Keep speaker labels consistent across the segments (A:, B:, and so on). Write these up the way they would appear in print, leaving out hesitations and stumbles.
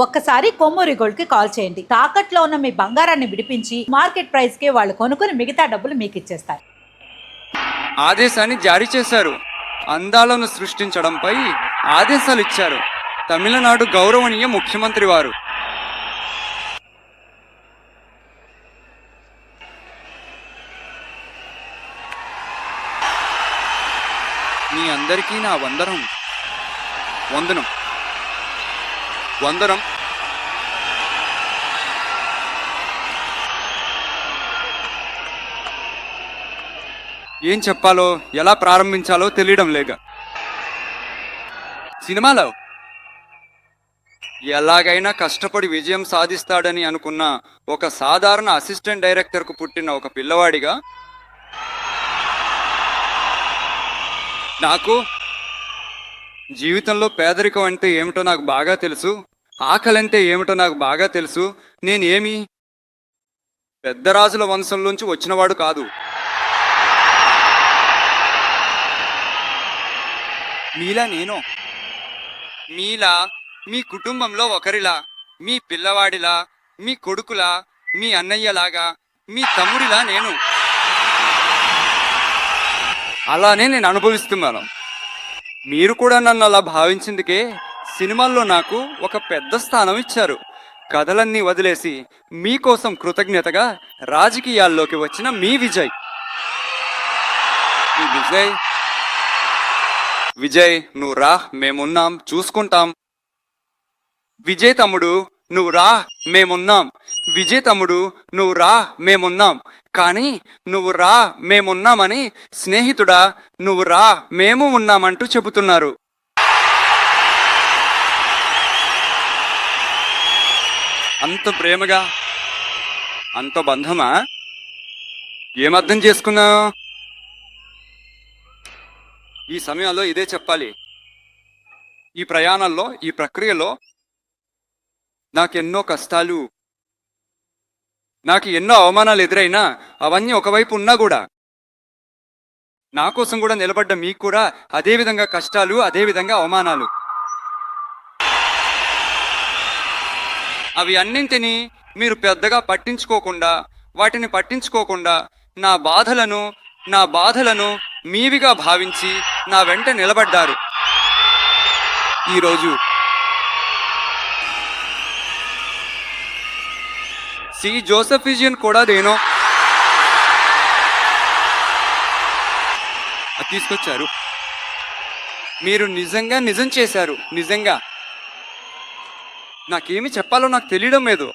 A: ఒక్కసారి కొమ్మూరి గోల్డ్ కి కాల్ చేయండి. తాకట్లో ఉన్న మీ బంగారాన్ని విడిపించి మార్కెట్ ప్రైస్ కి వాళ్ళు కొనుక్కుని మిగతా డబ్బులు మీకు ఇచ్చేస్తారు.
B: ఆదేశాన్ని జారీ చేశారు. అందాలను సృష్టించడంపై ఆదేశాలు ఇచ్చారు తమిళనాడు గౌరవనీయ ముఖ్యమంత్రి వారు. మీ అందరికీ నా వందనం. ఏం చెప్పాలో ఎలా ప్రారంభించాలో తెలియడం లేక సినిమాలో ఎలాగైనా కష్టపడి విజయం సాధిస్తాడని అనుకున్న ఒక సాధారణ అసిస్టెంట్ డైరెక్టర్కు పుట్టిన ఒక పిల్లవాడిగా నాకు జీవితంలో పేదరికం అంటే ఏమిటో నాకు బాగా తెలుసు, ఆకలి అంటే ఏమిటో నాకు బాగా తెలుసు. నేనేమి పెద్ద రాజుల వంశంలోంచి వచ్చినవాడు కాదు. మీలా మీ కుటుంబంలో ఒకరిలా, మీ పిల్లవాడిలా, మీ కొడుకులా, మీ అన్నయ్యలాగా, మీ తమ్ముడిలా నేను అలానే నేను అనుభవిస్తున్నాను. మీరు కూడా నన్ను అలా భావించిందుకే సినిమాల్లో నాకు ఒక పెద్ద స్థానం ఇచ్చారు. కథలన్నీ వదిలేసి మీకోసం కృతజ్ఞతగా రాజకీయాల్లోకి వచ్చిన మీ విజయ్. విజయ్ నువ్వు రా, మేమున్నాం, చూసుకుంటాం. విజయ్ తమ్ముడు నువ్వు రా, మేమున్నాం. విజయ్ తమ్ముడు నువ్వు రా, మేమున్నాం. కానీ నువ్వు రా, మేమున్నామని స్నేహితుడా నువ్వు రా, మేము ఉన్నామంటూ చెబుతున్నారు. అంత ప్రేమగా, అంత బంధమా? ఏమర్థం చేసుకున్నావు? ఈ సమయంలో ఇదే చెప్పాలి. ఈ ప్రయాణంలో, ఈ ప్రక్రియలో నాకెన్నో కష్టాలు, నాకు ఎన్నో అవమానాలు ఎదురైనా అవన్నీ ఒకవైపు ఉన్నా కూడా నా కోసం కూడా నిలబడ్డ మీకు కూడా అదేవిధంగా కష్టాలు, అదేవిధంగా అవమానాలు. అవి అన్నింటినీ మీరు పెద్దగా పట్టించుకోకుండా, వాటిని పట్టించుకోకుండా నా బాధలను మీవిగా భావించి నా వెంట నిలబడ్డారు. ఈరోజు సి జోసెఫిజియన్ కూడా దేనో తీసుకొచ్చారు. మీరు నిజం చేశారు. నిజంగా నాకేమి చెప్పాలో నాకు తెలియడం లేదు.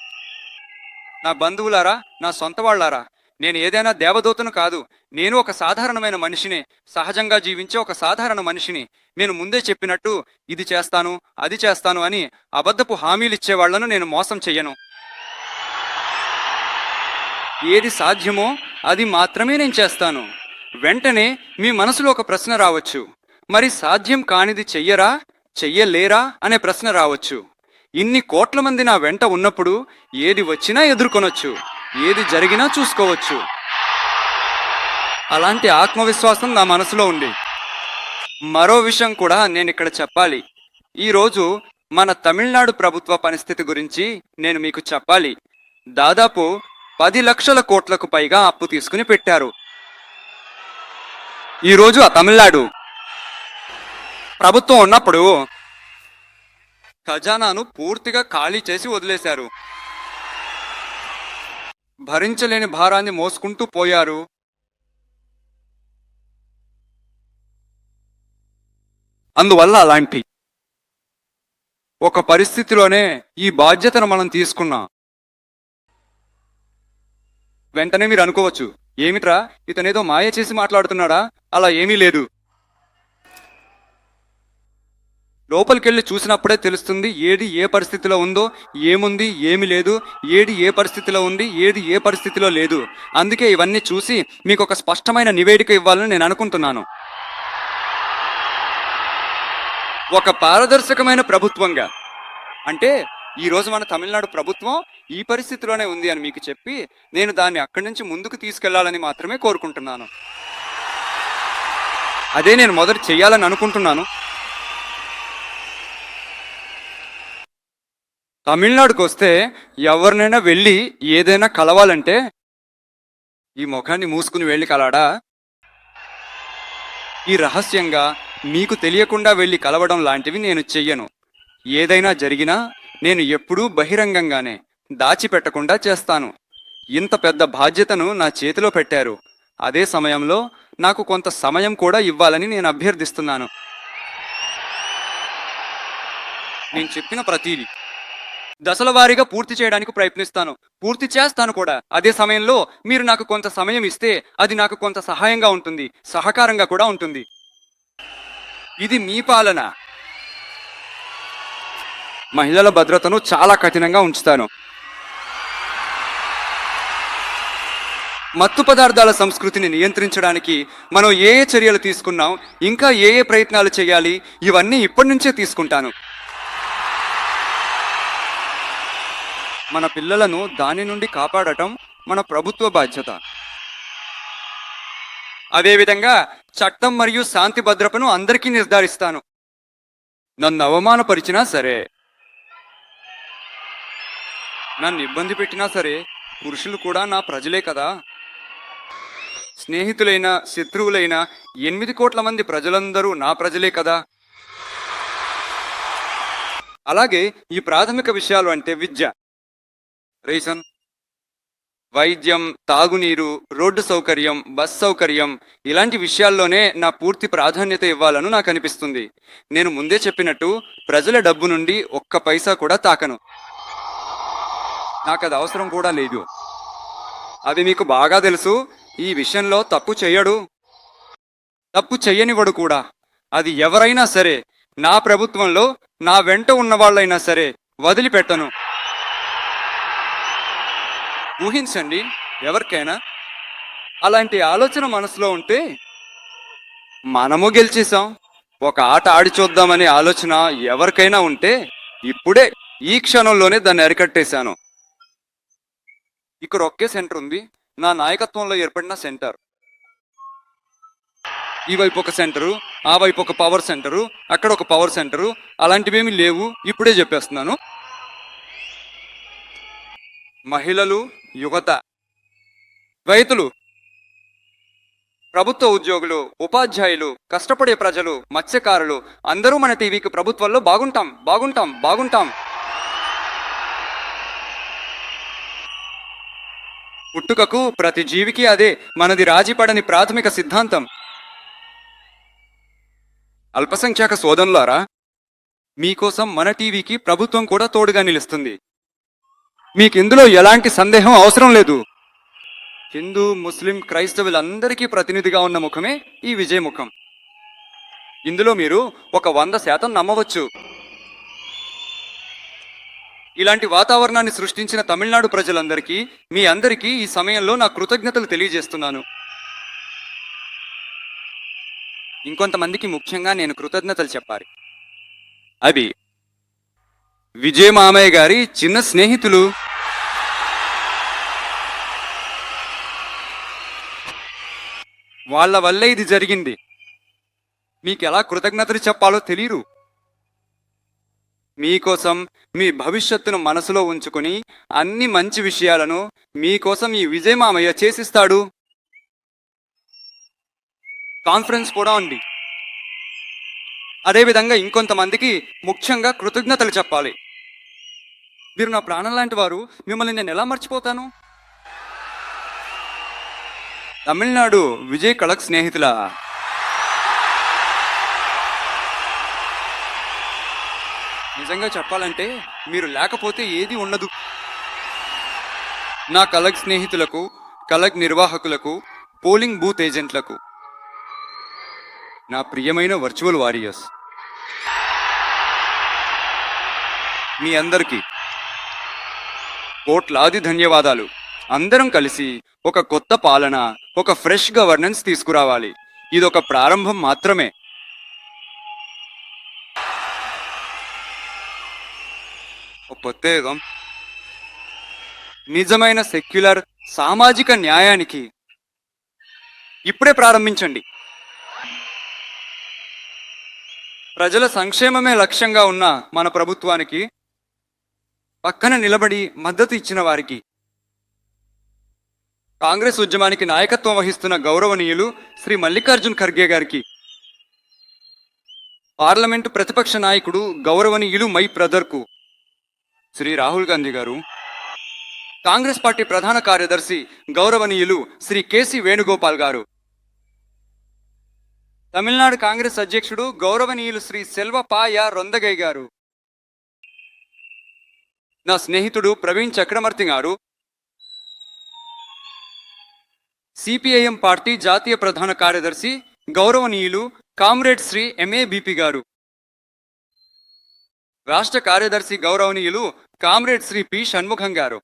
B: నా బంధువులారా, నా సొంత వాళ్ళారా, నేను ఏదైనా దేవదూతను కాదు. నేను ఒక సాధారణమైన మనిషిని, సహజంగా జీవించే ఒక సాధారణ మనిషిని. నేను ముందే చెప్పినట్టు ఇది చేస్తాను, అది చేస్తాను అని అబద్ధపు హామీలు ఇచ్చేవాళ్లను నేను మోసం చెయ్యను. ఏది సాధ్యమో అది మాత్రమే నేను చేస్తాను. వెంటనే మీ మనసులో ఒక ప్రశ్న రావచ్చు, మరి సాధ్యం కానిది చెయ్యలేరా అనే ప్రశ్న రావచ్చు. ఇన్ని కోట్ల మంది నా వెంట ఉన్నప్పుడు ఏది వచ్చినా ఎదుర్కొనొచ్చు, ఏది జరిగినా చూసుకోవచ్చు. అలాంటి ఆత్మవిశ్వాసం నా మనసులో ఉంది. మరో విషయం కూడా నేను ఇక్కడ చెప్పాలి. ఈరోజు మన తమిళనాడు ప్రభుత్వ పరిస్థితి గురించి నేను మీకు చెప్పాలి. దాదాపు 10 లక్షల కోట్లకు పైగా అప్పు తీసుకుని పెట్టారు. ఈరోజు ఆ తమిళనాడు ప్రభుత్వం ఉన్నప్పుడు ఖజానాను పూర్తిగా ఖాళీ చేసి వదిలేశారు. భరించలేని భారాన్ని మోసుకుంటూ పోయారు. అందువల్ల అలాంటి ఒక పరిస్థితిలోనే ఈ బాధ్యతను మనం తీసుకున్నాం. వెంటనే మీరు అనుకోవచ్చు, ఏమిట్రా ఇతనేదో మాయ చేసి మాట్లాడుతున్నాడా? అలా ఏమీ లేదు. లోపలికెళ్ళి చూసినప్పుడే తెలుస్తుంది ఏది ఏ పరిస్థితిలో ఉందో, ఏముంది ఏమి లేదు, ఏది ఏ పరిస్థితిలో ఉంది, ఏది ఏ పరిస్థితిలో లేదు. అందుకే ఇవన్నీ చూసి మీకు ఒక స్పష్టమైన నివేదిక ఇవ్వాలని నేను అనుకుంటున్నాను. ఒక పారదర్శకమైన ప్రభుత్వంగా, అంటే ఈరోజు మన తమిళనాడు ప్రభుత్వం ఈ పరిస్థితిలోనే ఉంది అని మీకు చెప్పి నేను దాన్ని అక్కడి నుంచి ముందుకు తీసుకెళ్లాలని మాత్రమే కోరుకుంటున్నాను. అదే నేను మొదట చెయ్యాలని అనుకుంటున్నాను. తమిళనాడుకు వస్తే ఎవరినైనా వెళ్ళి ఏదైనా కలవాలంటే ఈ ముఖాన్ని మూసుకుని వెళ్ళి కలడా? ఈ రహస్యంగా మీకు తెలియకుండా వెళ్ళి కలవడం లాంటివి నేను చెయ్యను. ఏదైనా జరిగినా నేను ఎప్పుడూ బహిరంగంగానే దాచిపెట్టకుండా చేస్తాను. ఇంత పెద్ద బాధ్యతను నా చేతిలో పెట్టారు. అదే సమయంలో నాకు కొంత సమయం కూడా ఇవ్వాలని నేను అభ్యర్థిస్తున్నాను. నేను చెప్పిన ప్రతీది దశల వారీగా పూర్తి చేయడానికి ప్రయత్నిస్తాను. పూర్తి చేస్తాను కూడా. అదే సమయంలో మీరు నాకు కొంత సమయం ఇస్తే అది నాకు కొంత సహాయంగా ఉంటుంది, సహకారంగా కూడా ఉంటుంది. ఇది మీ పాలన. మహిళల భద్రతను చాలా కఠినంగా ఉంచుతాను. మత్తు పదార్థాల సంస్కృతిని నియంత్రించడానికి మనం ఏ చర్యలు తీసుకున్నాం, ఇంకా ఏ ప్రయత్నాలు చేయాలి, ఇవన్నీ ఇప్పటి నుంచే తీసుకుంటాను. మన పిల్లలను దాని నుండి కాపాడటం మన ప్రభుత్వ బాధ్యత. అదేవిధంగా చట్టం మరియు శాంతి భద్రతను అందరికీ నిర్ధారిస్తాను. నన్ను అవమానపరిచినా సరే, నన్ను ఇబ్బంది పెట్టినా సరే, పురుషులు కూడా నా ప్రజలే కదా. స్నేహితులైన శత్రువులైన 8 కోట్ల మంది ప్రజలందరూ నా ప్రజలే కదా. అలాగే ఈ ప్రాథమిక విషయాలు అంటే విద్య, రేషన్, వైద్యం, తాగునీరు, రోడ్డు సౌకర్యం, బస్ సౌకర్యం, ఇలాంటి విషయాల్లోనే నా పూర్తి ప్రాధాన్యత ఇవ్వాలని నాకు అనిపిస్తుంది. నేను ముందే చెప్పినట్టు ప్రజల డబ్బు నుండి ఒక్క పైసా కూడా తాకను. నాకు అది అవసరం కూడా లేదు. అది మీకు బాగా తెలుసు. ఈ విషయంలో తప్పు చెయ్యడు, తప్పు చెయ్యనివాడు కూడా. అది ఎవరైనా సరే, నా ప్రభుత్వంలో నా వెంట ఉన్న వాళ్ళైనా సరే వదిలిపెట్టను. ఊహించండి, ఎవరికైనా అలాంటి ఆలోచన మనసులో ఉంటే మనము గెలిచేసాం, ఒక ఆట ఆడి చూద్దామనే ఆలోచన ఎవరికైనా ఉంటే ఇప్పుడే ఈ క్షణంలోనే దాన్ని అరికట్టేశాను. ఇక్కడ ఒకే సెంటర్ ఉంది, నా నాయకత్వంలో ఏర్పడిన సెంటర్. ఈ వైపు ఒక సెంటరు, ఆ వైపు ఒక పవర్ సెంటరు, అక్కడ ఒక పవర్ సెంటరు, అలాంటివేమీ లేవు. ఇప్పుడే చెప్పేస్తున్నాను. మహిళలు, యువత, రైతులు, ప్రభుత్వ ఉద్యోగులు, ఉపాధ్యాయులు, కష్టపడే ప్రజలు, మత్స్యకారులు అందరూ మన టీవీకి ప్రభుత్వంలో బాగుంటాం, బాగుంటాం, బాగుంటాం. పుట్టుకకు ప్రతి జీవికి అదే మనది రాజీపడని ప్రాథమిక సిద్ధాంతం. అల్పసంఖ్యాక సోదరులారా, మీకోసం మన టీవీకి ప్రభుత్వం కూడా తోడుగా నిలుస్తుంది. మీకిందులో ఎలాంటి సందేహం అవసరం లేదు. హిందూ, ముస్లిం, క్రైస్తవులందరికీ ప్రతినిధిగా ఉన్న ముఖమే ఈ విజయ్ ముఖం. ఇందులో మీరు ఒక 100% నమ్మవచ్చు. ఇలాంటి వాతావరణాన్ని సృష్టించిన తమిళనాడు ప్రజలందరికీ, మీ అందరికీ ఈ సమయంలో నా కృతజ్ఞతలు తెలియజేస్తున్నాను. ఇంకొంతమందికి ముఖ్యంగా నేను కృతజ్ఞతలు చెప్పాలి. అవి విజయ్ మామయ్య గారి చిన్న స్నేహితులు. వాళ్ళ వల్లే ఇది జరిగింది. మీకు ఎలా కృతజ్ఞతలు చెప్పాలో తెలియరు. మీకోసం, మీ భవిష్యత్తును మనసులో ఉంచుకుని అన్ని మంచి విషయాలను మీకోసం ఈ విజయ్ మామయ్య చేసిస్తాడు. కాన్ఫరెన్స్ కూడా ఉంది. అదేవిధంగా ఇంకొంతమందికి ముఖ్యంగా కృతజ్ఞతలు చెప్పాలి. మీరు నా ప్రాణం లాంటి వారు, మిమ్మల్ని నేను ఎలా మర్చిపోతాను? తమిళనాడు విజయ్ కళక్ స్నేహితుల నిజంగా చెప్పాలంటే మీరు లేకపోతే ఏది ఉండదు. నా కళక్ స్నేహితులకు, కళక్ నిర్వాహకులకు, పోలింగ్ బూత్ ఏజెంట్లకు, నా ప్రియమైన వర్చువల్ వారియర్స్, మీ అందరికీ కోట్లాది ధన్యవాదాలు. అందరం కలిసి ఒక కొత్త పాలన, ఒక ఫ్రెష్ గవర్నెన్స్ తీసుకురావాలి. ఇదొక ప్రారంభం మాత్రమే. ప్రత్యేకం నిజమైన సెక్యులర్ సామాజిక న్యాయానికి ఇప్పుడే ప్రారంభించండి. ప్రజల సంక్షేమమే లక్ష్యంగా ఉన్న మన ప్రభుత్వానికి పక్కన నిలబడి మద్దతు ఇచ్చిన వారికి, కాంగ్రెస్ ఉద్యమానికి నాయకత్వం వహిస్తున్న గౌరవనీయులు శ్రీ మల్లికార్జున్ ఖర్గే గారికి, పార్లమెంటు ప్రతిపక్ష నాయకుడు గౌరవనీయులు మై బ్రదర్కు శ్రీ రాహుల్ గాంధీ గారు, కాంగ్రెస్ పార్టీ ప్రధాన కార్యదర్శి గౌరవనీయులు శ్రీ కేసి వేణుగోపాల్ గారు, తమిళనాడు కాంగ్రెస్ అధ్యక్షుడు గౌరవనీయులు శ్రీ సెల్వపాయ రొందగై గారు, నా స్నేహితుడు ప్రవీణ్ చక్రవర్తి గారు, సిపిఐఎం పార్టీ జాతీయ ప్రధాన కార్యదర్శి గౌరవనీయులు కామ్రేడ్ శ్రీ ఎంఏబిపి గారు, రాష్ట్ర కార్యదర్శి గౌరవనీయులు కామ్రేడ్ శ్రీ పి షణ్ముఖం గారు,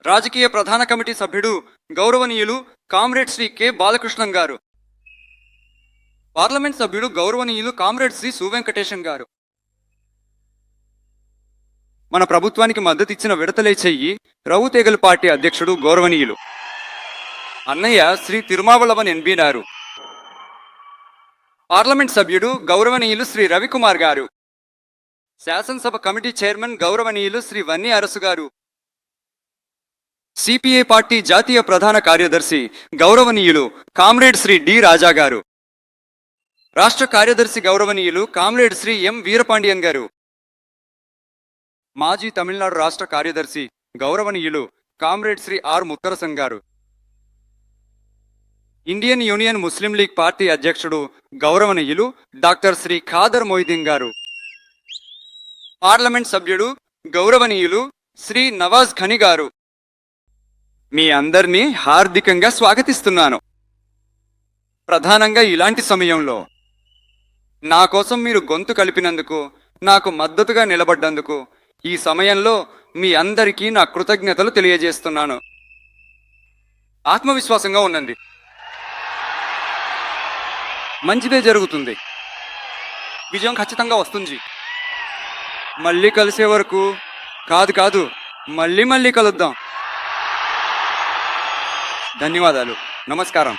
B: రాజకీయ ప్రధాన కమిటీ సభ్యుడు గౌరవనీయులు కామ్రేడ్ శ్రీ కె బాలకృష్ణన్ గారు, పార్లమెంట్ సభ్యుడు గౌరవనీయులు కామ్రేడ్ శ్రీ సువెంకటేశన్ గారు, మన ప్రభుత్వానికి మద్దతిచ్చిన విడతలే చెయ్యి రౌతేగల్ పార్టీ అధ్యక్షుడు గౌరవనీయులు అన్నయ్య శ్రీ తిరుమావళవన్ ఎన్బి గారు, పార్లమెంట్ సభ్యుడు గౌరవనీయులు శ్రీ రవికుమార్ గారు, శాసనసభ కమిటీ చైర్మన్ గౌరవనీయులు శ్రీ వన్ని అరసు గారు, సిపిఐ పార్టీ జాతీయ ప్రధాన కార్యదర్శి గౌరవనీయులు కామ్రేడ్ శ్రీ డి రాజా గారు, రాష్ట్ర కార్యదర్శి గౌరవనీయులు కామ్రేడ్ శ్రీ ఎం వీరపాండియన్ గారు, మాజీ తమిళనాడు రాష్ట్ర కార్యదర్శి గౌరవనీయులు కామ్రేడ్ శ్రీ ఆర్ ముత్తరసన్ గారు, ఇండియన్ యూనియన్ ముస్లిం లీగ్ పార్టీ అధ్యక్షుడు గౌరవనీయులు డాక్టర్ శ్రీ ఖాదర్ మొయిదీన్ గారు, పార్లమెంట్ సభ్యుడు గౌరవనీయులు శ్రీ నవాజ్ ఖని గారు, మీ అందరినీ హార్దికంగా స్వాగతిస్తున్నాను. ప్రధానంగా ఇలాంటి సమయంలో నా కోసం మీరు గొంతు కలిపినందుకు, నాకు మద్దతుగా నిలబడ్డందుకు ఈ సమయంలో మీ అందరికీ నా కృతజ్ఞతలు తెలియజేస్తున్నాను. ఆత్మవిశ్వాసంగా ఉండండి, మంచిదే జరుగుతుంది, విజయం ఖచ్చితంగా వస్తుంది. మళ్ళీ కలిసే వరకు కాదు మళ్ళీ కలుద్దాం. ధన్యవాదాలు, నమస్కారం.